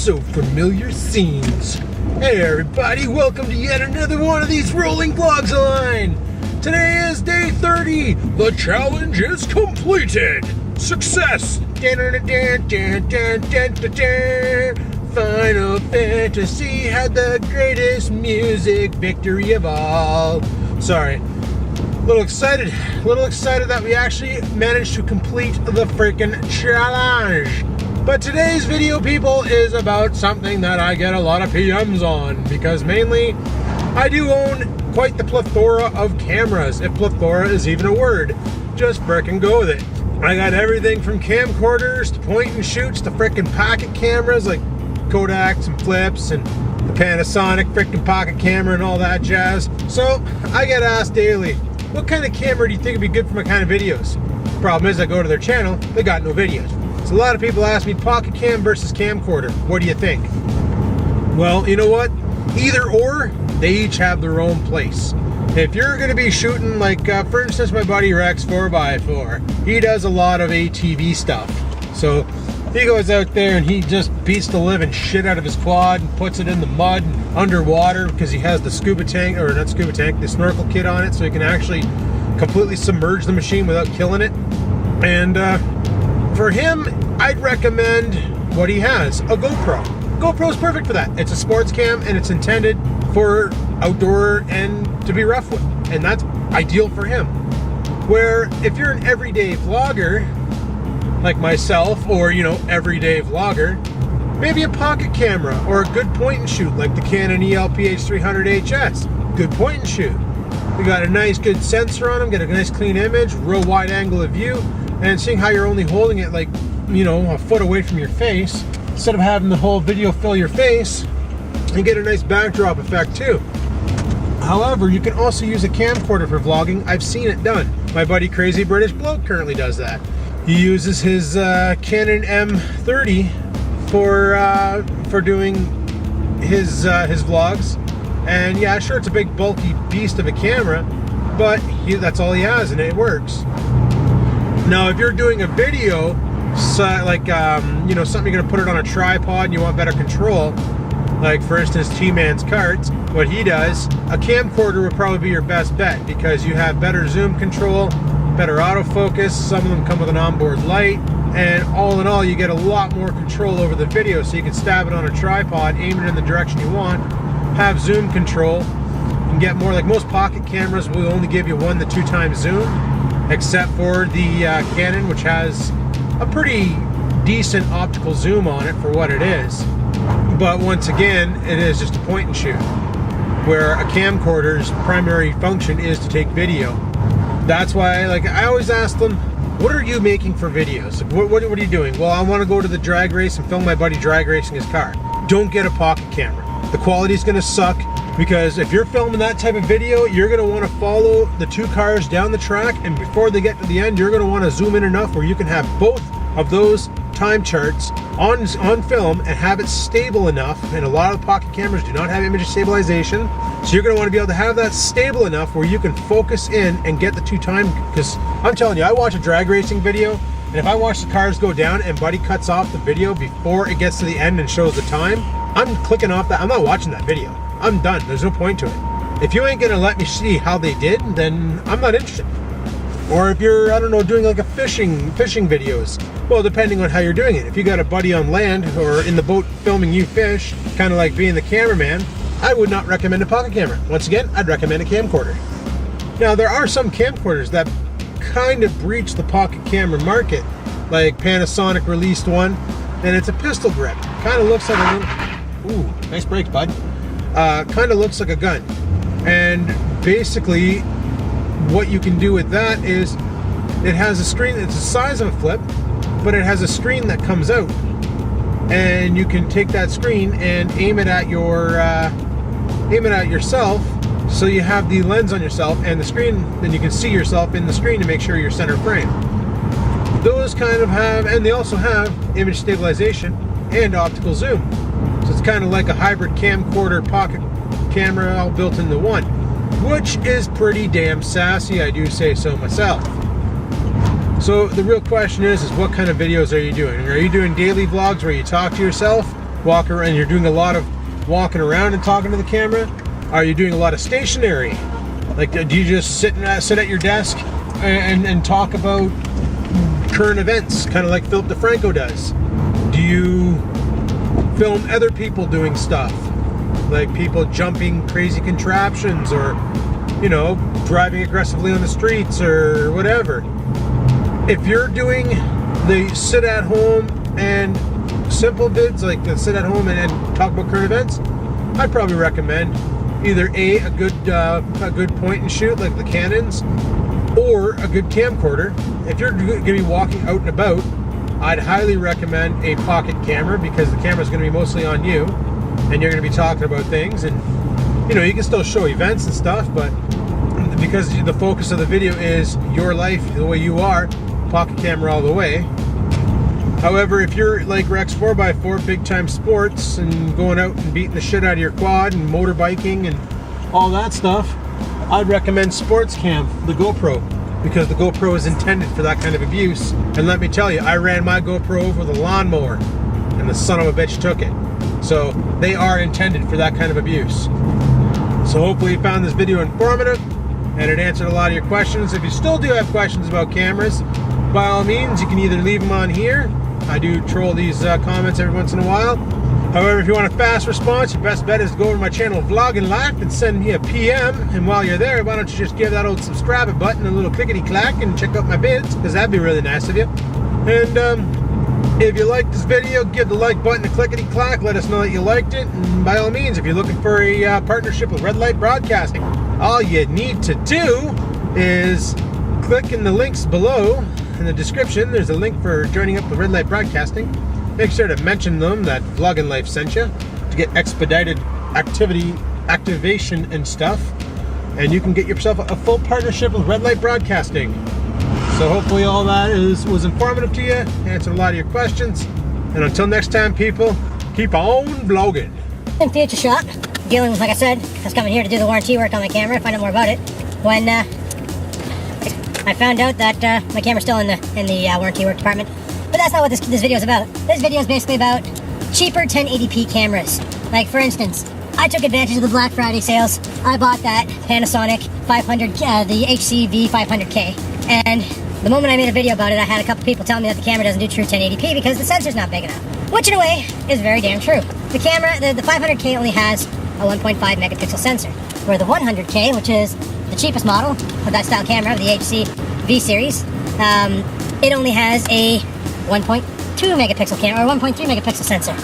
so familiar scenes. Hey everybody, welcome to yet another one of these rolling vlogs online. Today is day 30. The challenge is completed. Success. Final Fantasy had the greatest music victory of all. Sorry. A little excited that we actually managed to complete the freaking challenge. But today's video, people, is about something that I get a lot of PMs on, because mainly I do own quite the plethora of cameras, if plethora is even a word. Just frickin' go with it. I got everything from camcorders to point and shoots to frickin' pocket cameras like Kodaks and Flips and the Panasonic frickin' pocket camera and all that jazz. So I get asked daily, what kind of camera do you think would be good for my kind of videos? Problem is, I go to their channel, they got no videos. So a lot of people ask me, pocket cam versus camcorder, what do you think? Well, you know what? Either or, they each have their own place. If you're going to be shooting, like for instance, my buddy Rex 4x4, he does a lot of ATV stuff. So he goes out there and he just beats the living shit out of his quad and puts it in the mud and underwater, because he has the scuba tank, or not scuba tank, the snorkel kit on it, so he can actually completely submerge the machine without killing it. And for him, I'd recommend what he has, a GoPro. GoPro's perfect for that. It's a sports cam and it's intended for outdoor and to be rough with, and that's ideal for him. Where if you're an everyday vlogger like myself, or everyday vlogger, maybe a pocket camera or a good point and shoot like the Canon ELPH 300HS. Good point and shoot. We got a nice good sensor on them, get a nice clean image, real wide angle of view, and seeing how you're only holding it like, a foot away from your face, instead of having the whole video fill your face, and get a nice backdrop effect too. However, you can also use a camcorder for vlogging. I've seen it done. My buddy Crazy British Bloke currently does that. He uses his Canon M30 for doing his vlogs. And yeah, sure, it's a big bulky beast of a camera, but that's all he has and it works. Now, if you're doing a video, like something you're gonna put it on a tripod and you want better control, like for instance T-Man's carts, what he does, a camcorder would probably be your best bet, because you have better zoom control, better autofocus, some of them come with an onboard light, and all in all you get a lot more control over the video, so you can stab it on a tripod, aim it in the direction you want, have zoom control, and get more. Like most pocket cameras will only give you 1 to 2 times zoom, except for the Canon, which has a pretty decent optical zoom on it for what it is. But once again, it is just a point and shoot, where a camcorder's primary function is to take video. That's why, I always ask them, what are you making for videos? What are you doing? Well, I want to go to the drag race and film my buddy drag racing his car. Don't get a pocket camera. The quality's going to suck, because if you're filming that type of video, you're going to want to follow the 2 cars down the track, and before they get to the end, you're going to want to zoom in enough where you can have both of those time charts on film and have it stable enough. And a lot of the pocket cameras do not have image stabilization, so you're going to want to be able to have that stable enough where you can focus in and get the 2 time. Because I'm telling you, I watch a drag racing video, and if I watch the cars go down and buddy cuts off the video before it gets to the end and shows the time, I'm clicking off that. I'm not watching that video. I'm done. There's no point to it. If you ain't gonna let me see how they did, then I'm not interested. Or if you're, I don't know, doing like a fishing videos, well, depending on how you're doing it. If you got a buddy on land or in the boat filming you fish, kind of like being the cameraman, I would not recommend a pocket camera. Once again, I'd recommend a camcorder. Now, there are some camcorders that kind of breach the pocket camera market, like Panasonic released one, and it's a pistol grip. Kind of looks like a little, ooh, nice brakes, bud. Kind of looks like a gun. And basically, what you can do with that is, it has a screen, it's the size of a flip, but it has a screen that comes out. And you can take that screen and aim it at yourself, so you have the lens on yourself and the screen, then you can see yourself in the screen to make sure you're center frame. Those kind of have, and they also have image stabilization and optical zoom. So it's kind of like a hybrid camcorder pocket camera all built into one, which is pretty damn sassy, I do say so myself. So the real question is what kind of videos are you doing? Are you doing daily vlogs where you talk to yourself? walk around and you're doing a lot of walking around and talking to the camera? Are you doing a lot of stationary? Like, do you just sit at your desk and talk about current events, kind of like Philip DeFranco does? Do you film other people doing stuff, like people jumping crazy contraptions, or, you know, driving aggressively on the streets or whatever? If you're doing the sit at home and simple vids, like the sit at home and talk about current events, I'd probably recommend either a good point and shoot like the Canons, or a good camcorder. If you're going to be walking out and about, I'd highly recommend a pocket camera, because the camera's going to be mostly on you and you're going to be talking about things, and you know, you can still show events and stuff, but because the focus of the video is your life the way you are, pocket camera all the way. However, if you're like Rex 4x4, big time sports, and going out and beating the shit out of your quad and motorbiking and all that stuff, I'd recommend sports cam, the GoPro, because the GoPro is intended for that kind of abuse. And let me tell you, I ran my GoPro over with a lawnmower and the son of a bitch took it. So they are intended for that kind of abuse. So hopefully you found this video informative and it answered a lot of your questions. If you still do have questions about cameras, by all means, you can either leave them on here. I do troll these comments every once in a while. However, if you want a fast response, your best bet is to go over to my channel Vlogging Life and send me a PM. And while you're there, why don't you just give that old subscribe button a little clickety clack and check out my vids, because that'd be really nice of you. And if you like this video, give the like button a clickety clack. Let us know that you liked it. And by all means, if you're looking for a partnership with Red Light Broadcasting, all you need to do is click in the links below in the description. There's a link for joining up with Red Light Broadcasting. Make sure to mention them that Vlogging Life sent you to get expedited activation and stuff, and you can get yourself a full partnership with Red Light Broadcasting. So hopefully all that was informative to you, answered a lot of your questions, and until next time, people, keep on vlogging. In future shot, dealing with, like I said, I was coming here to do the warranty work on my camera, find out more about it, when I found out that my camera's still in the warranty work department. But that's not what this video is about. This video is basically about cheaper 1080p cameras. Like, for instance, I took advantage of the Black Friday sales. I bought that Panasonic 500, the HCV 500K. And the moment I made a video about it, I had a couple people telling me that the camera doesn't do true 1080p because the sensor's not big enough. Which, in a way, is very damn true. The camera, the 500K only has a 1.5 megapixel sensor, where the 100K, which is the cheapest model of that style camera, the HC V series, it only has a 1.2 megapixel camera, or 1.3 megapixel sensor.